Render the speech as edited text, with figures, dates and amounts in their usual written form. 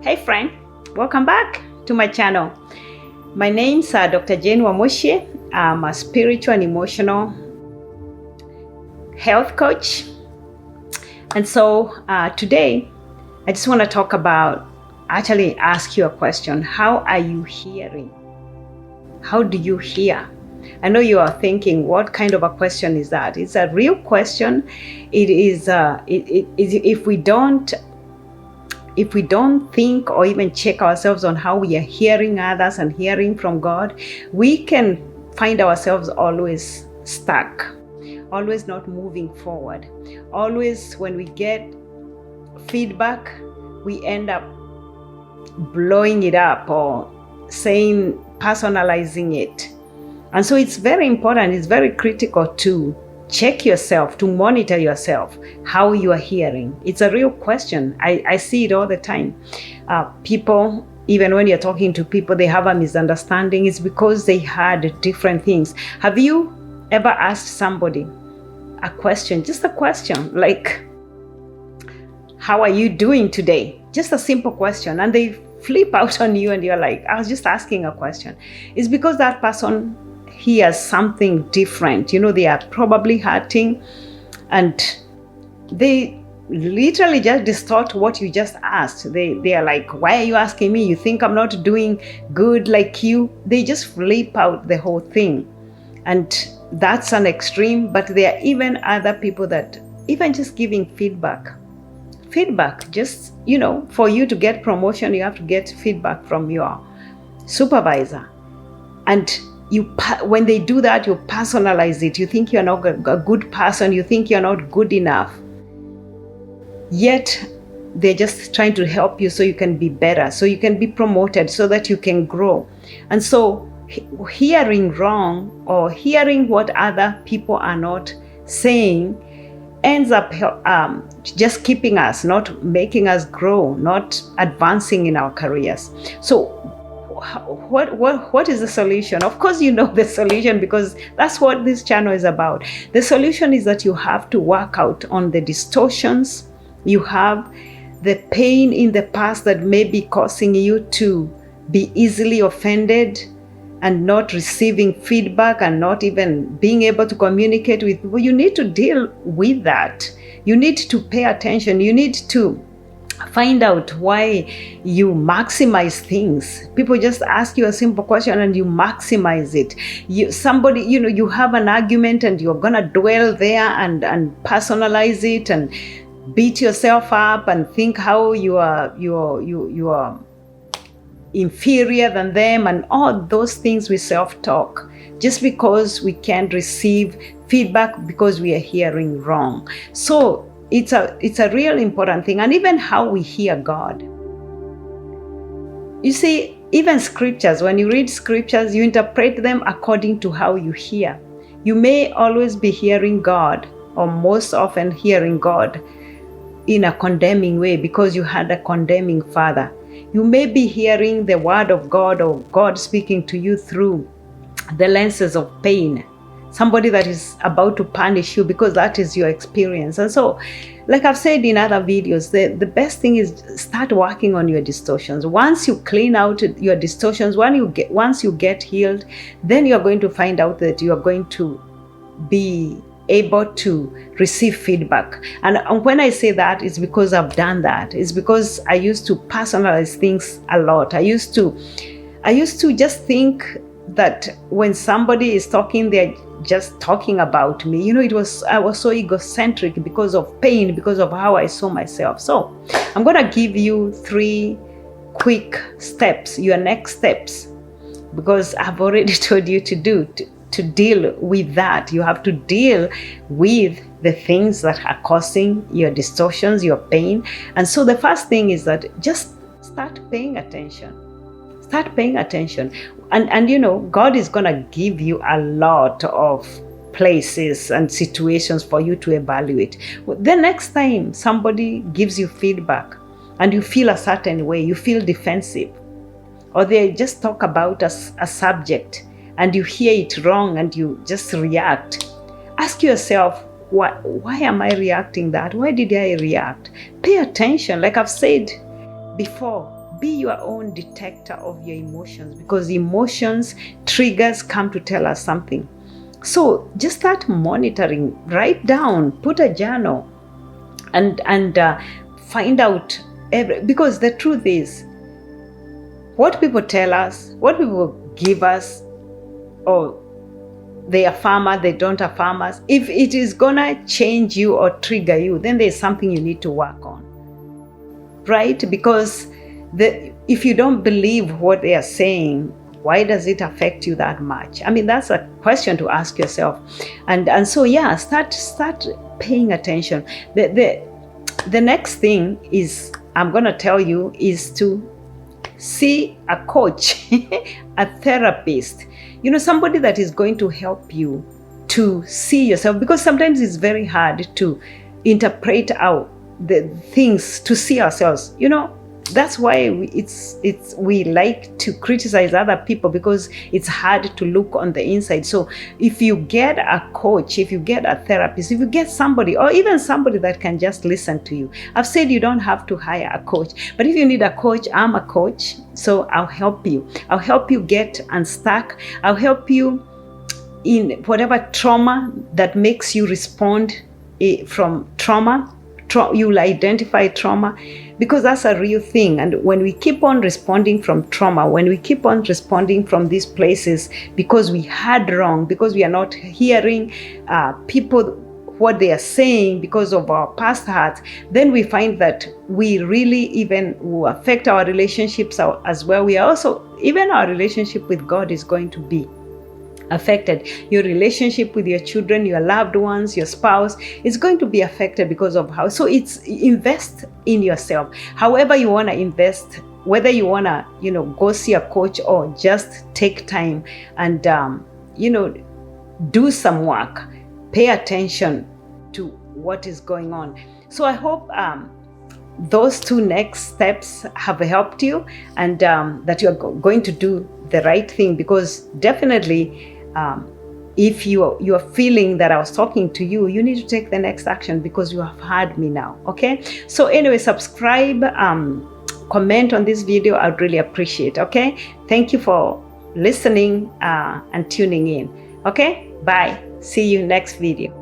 Hey friend, welcome back to my channel. My name's Dr. Jane Wamoshie. I'm a spiritual and emotional health coach. And so today, I just want to talk about, actually ask you a question. How are you hearing? How do you hear? I know you are thinking, what kind of a question is that? It's a real question. It is, if we don't think or even check ourselves on how we are hearing others and hearing from God, we can find ourselves always stuck, always not moving forward. Always when we get feedback, we end up blowing it up or personalizing it. And so it's very important, it's very critical to check yourself, to monitor yourself, how you are hearing. It's a real question. I see it all the time. People, even when you're talking to people, they have a misunderstanding. It's because they heard different things. Have you ever asked somebody a question, just a question, like, how are you doing today? Just a simple question. And they flip out on you and you're like, I was just asking a question. It's because that person hears something different. They are probably hurting and they literally just distort what you just asked. They are like, why are you asking me? You think I'm not doing good like you? They just flip out the whole thing. And that's an extreme, but there are even other people that even just giving feedback, just, for you to get promotion, you have to get feedback from your supervisor. And when they do that, you personalize it. You think you're not a good person. You think you're not good enough. Yet they're just trying to help you so you can be better, so you can be promoted, so that you can grow. And so hearing wrong or hearing what other people are not saying ends up just keeping us, not making us grow, not advancing in our careers. So what is the solution? Of course, you know the solution, because that's what this channel is about. The solution is that you have to work out on the distortions. You have the pain in the past that may be causing you to be easily offended and not receiving feedback and not even being able to communicate with people. You need to deal with that. You need to pay attention. You need to find out why you maximize things. People just ask you a simple question and you maximize it. You have an argument and you're gonna dwell there and personalize it and beat yourself up and think how you are inferior than them, and all those things we self-talk just because we can't receive feedback because we are hearing wrong. So it's a real important thing. And even how we hear God. You see, even scriptures, when you read scriptures, you interpret them according to how you hear. You may always be hearing God, or most often hearing God, in a condemning way because you had a condemning father. You may be hearing the word of God or God speaking to you through the lenses of pain. Somebody that is about to punish you because that is your experience. And so, like I've said in other videos, the best thing is start working on your distortions. Once you clean out your distortions, once you get healed, then you're going to find out that you are going to be able to receive feedback. And when I say that, it's because I've done that. It's because I used to personalize things a lot. I used to just think that when somebody is talking, they're just talking about me. I was so egocentric because of pain, because of how I saw myself. So I'm gonna give you 3 quick steps, your next steps, because I've already told you to deal with that. You have to deal with the things that are causing your distortions, your pain. And so the first thing is that just start paying attention. Start paying attention. And God is going to give you a lot of places and situations for you to evaluate. The next time somebody gives you feedback and you feel a certain way, you feel defensive, or they just talk about a subject and you hear it wrong and you just react, ask yourself, why am I reacting that? Why did I react? Pay attention. Like I've said before, be your own detector of your emotions, because emotions triggers come to tell us something. So just start monitoring, write down, put a journal, and find out because the truth is, what people tell us, what people give us, or they affirm us, they don't affirm us, if it is gonna change you or trigger you, then there's something you need to work on, right? Because if you don't believe what they are saying, why does it affect you that much? I mean, that's a question to ask yourself. And so yeah, start paying attention. The next thing is, I'm gonna tell you, is to see a coach, a therapist, somebody that is going to help you to see yourself, because sometimes it's very hard to interpret out the things, to see ourselves. That's why we like to criticize other people, because it's hard to look on the inside. So if you get a coach, if you get a therapist, if you get somebody, or even somebody that can just listen to you. I've said you don't have to hire a coach, but if you need a coach, I'm a coach, so I'll help you. I'll help you get unstuck. I'll help you in whatever trauma that makes you respond from trauma. You'll identify trauma, because that's a real thing. And when we keep on responding from trauma, when we keep on responding from these places because we heard wrong, because we are not hearing people what they are saying because of our past hurts, then we find that we really even will affect our relationships as well. We are also, even our relationship with God is going to be affected. Your relationship with your children, your loved ones, your spouse is going to be affected because of how. So it's invest in yourself. However you want to invest, whether you want to, go see a coach or just take time and, do some work, pay attention to what is going on. So I hope those two next steps have helped you, and that you're going to do the right thing, because definitely if you are feeling that I was talking to you, you need to take the next action, because you have heard me now. Okay, so anyway, subscribe, comment on this video. I'd really appreciate. Okay, thank you for listening and tuning in. Okay, bye, see you next video.